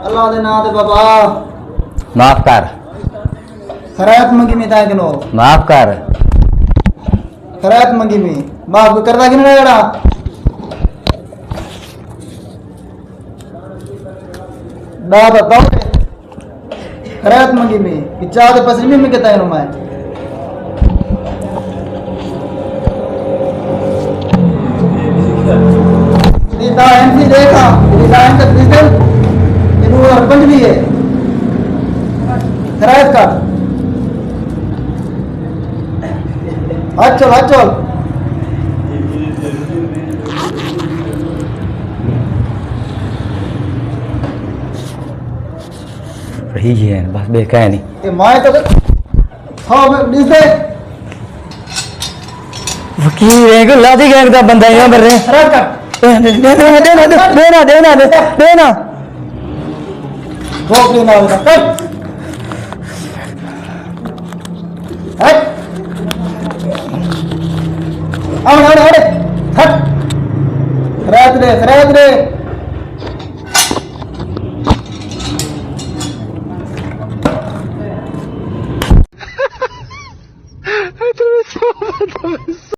अल्लाह दे नाम दे बाबा माफ कर खैरात मंगी में ताकि नो माफ कर खैरात मंगी में माफ करदा कि नहीं जड़ा दा बताओ खैरात मंगी में पिचा दे पसली में कहता है नो मैं दा एमसी देखा डिजाइन का डिजिटल इनु अर्बन भी है खैरात का चल रही है बस बेका है नहीं ये माय तो हाँ मैं डिस दे वकील है को लादी गैंग का बंदा यहाँ पर खैरात का देना भोग ना होता कट हट आवड़े हट खैरात रे